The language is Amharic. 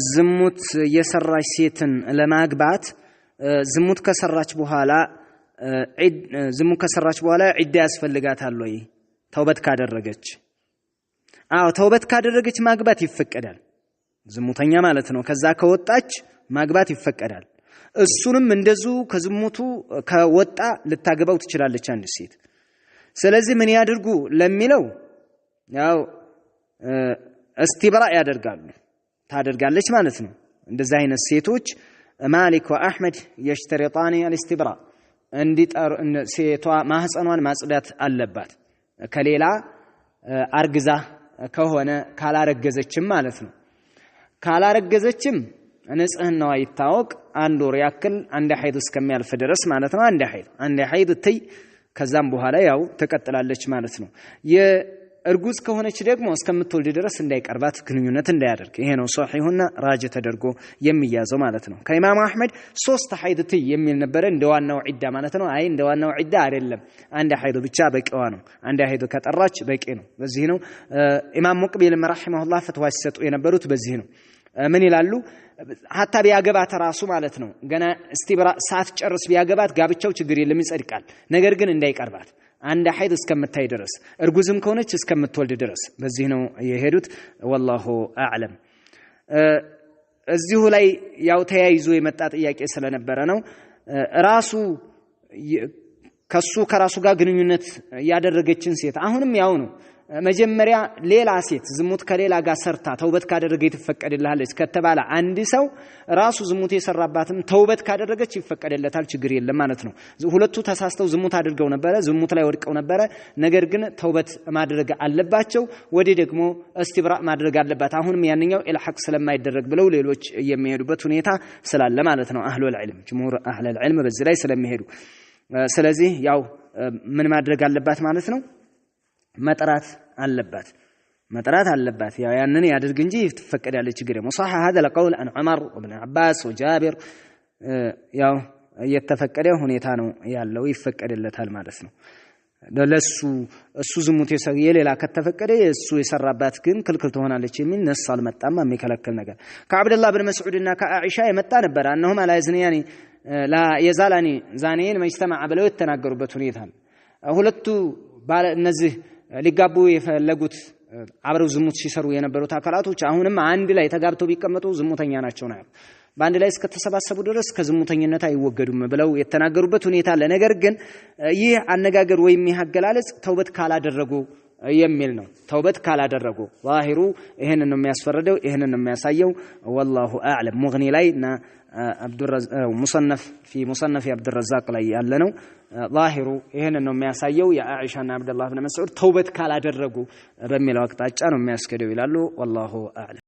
ዝሙት የሰራች ሴትን ለማግባት ዝሙት ከሰራች በኋላ ዒዳ ያስፈልጋታል ወይ ተውበት ካደረገች? አዎ ተውበት ካደረገች ማግባት ይፈቀዳል። ዝሙተኛ ማለት ነው። ከዛ ከወጣች ማግባት ይፈቀዳል። እሱንም እንደዚሁ ከዝሙቱ ከወጣ ልታገባው ትችላለች አንድ ሴት። ስለዚህ ምን ያድርጉ ለሚለው ያው استبراء ያደርጋሉ ታደርጋለች ማለት ነው። እንደዚህ አይነት ሴቶች ማሊክ ወአህመድ يشترطان الاستبراء እንዲጠሩ ሴቷ ማህፀኗን ማጽዳት አለባት ከሌላ አርግዛ ከሆነ ካላረገዘችም ማለት ነው። ካላረገዘችም ንጽህናዋ ይታወቅ አንድ ወር ያክል አንድ ሐይድ እስከሚያልፍ ድረስ ማለት ነው። አንድ ሐይድ ትይ ከዛም በኋላ ያው ተቀጥላለች ማለት ነው። የእርጉዝ ከሆነች ደግሞ እስከምትወልድ ድረስ እንዳይቀርባት ግንኙነት እንዳያደርግ ይሄ ነው ሷሂሁና ራጅ ተደርጎ የሚያዘው ማለት ነው። ከኢማም አህመድ 3 ሐይድ ትይ የሚል ነበር እንደዋናው ዒዳ ማለት ነው። አይ እንደዋናው ዒዳ አይደለም አንድ ሐይድ ብቻ በቂዋ ነው። አንድ ሐይድ ከጠራች በቂ ነው። በዚህ ነው ኢማም ሙቅቢል ረሂመሁላህ ፈትዋ ሲሰጡ የነበሩት በዚህ ነው። ምን ይላሉ? ሐታ ቢያገባት ራሱ ማለት ነው ገና እስቲብራ ሳትጨርስ ቢያገባት ጋብቻው ችግር የለም ይጸድቃል። ነገር ግን እንዳይቀርባት አንድ ሐይድ እስከምታይ ድረስ እርጉዝም ከሆነች እስከምትወልድ ድረስ በዚህ ነው የሄዱት። ወላሁ አዕለም። እዚሁ ላይ ያው ተያይዞ የመጣ ጥያቄ ስለነበረ ነው ራሱ ከራሱ ጋር ግንኙነት ያደረገችን ሴት አሁንም ያው ነው መጀመሪያ ሌላ ሴት ዝሙት ከሌላ ጋር ሰርታ ተውበት ካደረገ ይፈቀድልሃለች ከተባለ አንድ ሰው ራሱ ዝሙት የሰራባትም ተውበት ካደረገች ይፈቀድለታል ችግር የለም ማለት ነው። ሁለቱ ተሳስተው ዝሙት አድርገው ነበር ዝሙት ላይ ወድቀው ነበር ነገር ግን ተውበት ማድረግ አለባቸው ወዲህ ደግሞ እስቲብራ ማድረግ አለባት። አሁንም ያንኛው ኢልሐቅ ስለማይደረግ ብለው ሌሎች የሚሄዱበት ሁኔታ ስላለ ማለት ነው አህሉል ዒልም ጅምሁር አህሉል ዒልም በዚህ ላይ ስለሚሄዱ ስለዚህ ያው ምን ማድረግ አለባት ማለት ነው መጥራት አለባት ያው ያንን ያድርግ እንጂ ትፈቀዳለች ችግር የለም። صح هذا القول عن عمر وابن عباس وجابر ያው የተፈቀደ ሁኔታ ነው ያለው ይፈቀድለታል ማለት ነው። እሱ ዝሙት የሌላ ከተፈቀደ እሱ የሰራባት ግን ክልክል ትሆናለች የሚል ነስ አልመጣም የሚከለክል ነገር። ከአብደላህ ብን መስዑድና ከአኢሻ የመጣ ነበር انهم لا يزنيان لا يزالان زانيين ما اجتمع ብለው የተናገሩበት ሁኔታ ነው። ሁለቱ እነዚህ ሊጋቡ የፈለጉት አብረው ዝሙት ሲሰሩ የነበሩት አካላቶች አሁንም አንድ ላይ ተጋብተው ቢቀመጡ ዝሙተኛ ናቸው ነው በአንድ ላይ እስከተሰባሰቡ ድረስ ከዝሙተኝነት አይወገዱም ብለው የተናገሩበት ሁኔታ አለ። ነገር ግን ይህ አነጋገር ወይም ይሐገላለጽ ተውበት ካላደረጉ የሚል ነው። ተውበት ካላደረጉ ዛሂሩ ይሄንን ነው የሚያስፈርደው ይሄንን ነው የሚያሳየው። والله اعلم ሙግኒ ላይና ሙሰነፍ في مصنف عبد الرزاق ላይ ያለ ነው። ዛሂሩ ይሄንን ነው የሚያሳየው የአኢሻና አብደላህ ብን መስዑድ ተውበት ካላደረጉ በሚለው አቅጣጫ ነው የሚያስከደው ይላሉ። والله اعلم